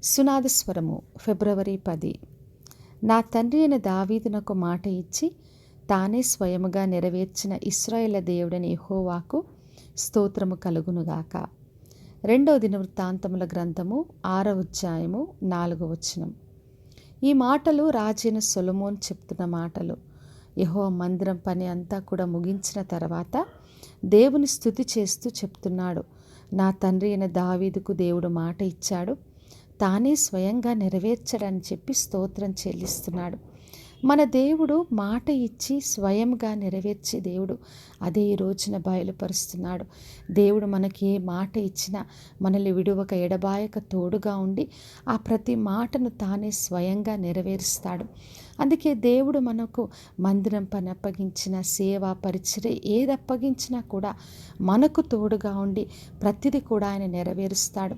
సునాదస్వరము ఫిబ్రవరి 10. నా తండ్రి అయిన దావీదునకు మాట ఇచ్చి తానే స్వయముగా నెరవేర్చిన ఇశ్రాయేలు దేవుడని యెహోవాకు స్తోత్రము కలుగునుగాక. 2వ దినవృత్తాంతముల గ్రంథము 6వ అధ్యాయము 4వ వచనం. ఈ మాటలు రాజైన సొలొమోను చెప్తున్న మాటలు. యెహోవా మందిరం పని అంతా కూడా ముగించిన తర్వాత దేవుని స్తుతి చేస్తూ చెప్తున్నాడు. నా తండ్రి అయిన దావీదుకు దేవుడు మాట ఇచ్చాడు, తానే స్వయంగా నెరవేర్చడని చెప్పి స్తోత్రం చెల్లిస్తున్నాడు. మన దేవుడు మాట ఇచ్చి స్వయంగా నెరవేర్చే దేవుడు. అదే ఈ రోజున బయలుపరుస్తున్నాడు. దేవుడు మనకి ఏ మాట ఇచ్చినా మనల్ని విడువక ఎడబాయక తోడుగా ఉండి ఆ ప్రతి మాటను తానే స్వయంగా నెరవేరుస్తాడు. అందుకే దేవుడు మనకు మందిరం పని అప్పగించిన, సేవా పరిచర్య ఏది అప్పగించినా కూడా మనకు తోడుగా ఉండి ప్రతిదీ కూడా ఆయన నెరవేరుస్తాడు.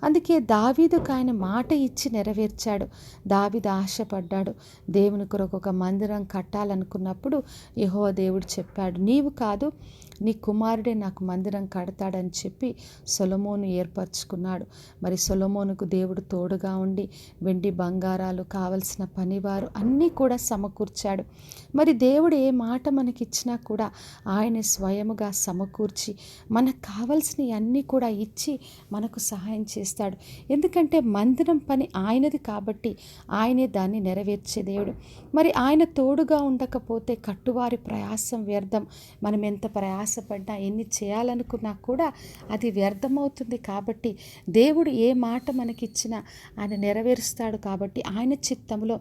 అందుకే దావీదుకు ఆయన మాట ఇచ్చి నెరవేర్చాడు. దావీదు ఆశపడ్డాడు. దేవుని కొరకు ఒక మందిరం కట్టాలనుకున్నప్పుడు యెహోవా దేవుడు చెప్పాడు, నీవు కాదు నీ కుమారుడే నాకు మందిరం కడతాడని చెప్పి సొలొమోను ఏర్పరచుకున్నాడు. మరి సొలొమోనుకు దేవుడు తోడుగా ఉండి వెండి బంగారాలు, కావలసిన పనివారు అన్నీ కూడా సమకూర్చాడు. మరి దేవుడు ఏ మాట మనకిచ్చినా కూడా ఆయన స్వయముగా సమకూర్చి మనకు కావలసినవి అన్నీ కూడా ఇచ్చి మనకు సహాయం చేస్తాడు. ఎందుకంటే మందిరం పని ఆయనది కాబట్టి ఆయనే దాన్ని నెరవేర్చే దేవుడు. మరి ఆయన తోడుగా ఉండకపోతే కట్టువారి ప్రయాసం వ్యర్థం. మనం ఎంత ప్రయాసపడ్డా ఎన్ని చేయాలనుకున్నా కూడా అది వ్యర్థమవుతుంది. కాబట్టి దేవుడు ఏ మాట మనకిచ్చినా ఆయన నెరవేరుస్తాడు. కాబట్టి ఆయన చిత్తంలో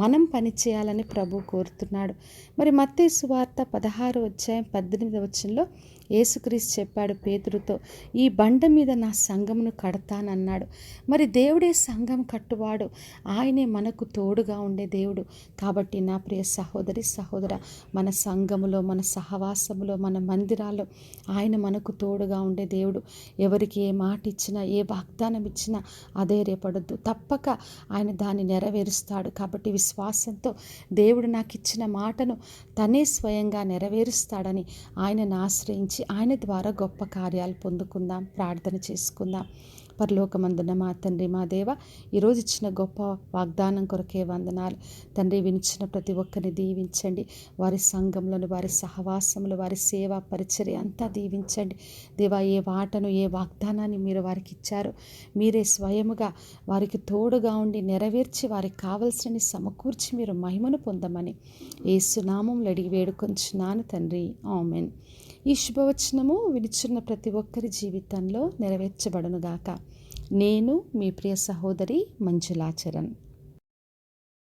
మనం పని చేయాలని ప్రభు కోరుతున్నాడు. మరి మత్తయి సువార్త 16వ అధ్యాయం 18వ వచనంలో యేసుక్రీస్తు చెప్పాడు పేతురుతో, ఈ బండ మీద నా సంఘమును కడతానన్నాడు. మరి దేవుడే సంఘం కట్టువాడు. ఆయనే మనకు తోడుగా ఉండే దేవుడు. కాబట్టి నా ప్రియ సహోదరి సహోదర, మన సంఘములో, మన సహవాసములో, మన మందిరాల్లో ఆయన మనకు తోడుగా ఉండే దేవుడు. ఎవరికి ఏ మాట ఇచ్చినా, ఏ వాగ్దానం ఇచ్చినా అధైర్యపడొద్దు. తప్పక ఆయన దాన్ని నెరవేరుస్తాడు. కాబట్టి విశ్వాసంతో దేవుడు నాకు ఇచ్చిన మాటను తనే స్వయంగా నెరవేరుస్తాడని ఆయనను ఆశ్రయించి ఆయన ద్వారా గొప్ప కార్యాలు పొందుకుందాం. ప్రార్థన చేసుకుందాం. పరలోకమందున్న మా తండ్రి, మా దేవ, ఈరోజు ఇచ్చిన గొప్ప వాగ్దానం కొరకే వందనాలు తండ్రి. వినిచిన ప్రతి ఒక్కరిని దీవించండి. వారి సంఘంలోని, వారి సహవాసములు, వారి సేవా పరిచర్య అంతా దీవించండి. దేవా, ఏ వాటను, ఏ వాగ్దానాన్ని మీరు వారికి ఇచ్చారో మీరే స్వయముగా వారికి తోడుగా ఉండి నెరవేర్చి వారికి కావలసిన సమకూర్చి మీరు మహిమను పొందమని యేసు నామములో అడిగి వేడుకొంచున్నాను తండ్రి. ఆమేన్. ఈ శుభవచనము వినిచున్న ప్రతి ఒక్కరి జీవితంలో నెరవేర్చబడునుగాక. నేను మీ ప్రియ సహోదరి మంజులా చరణ్.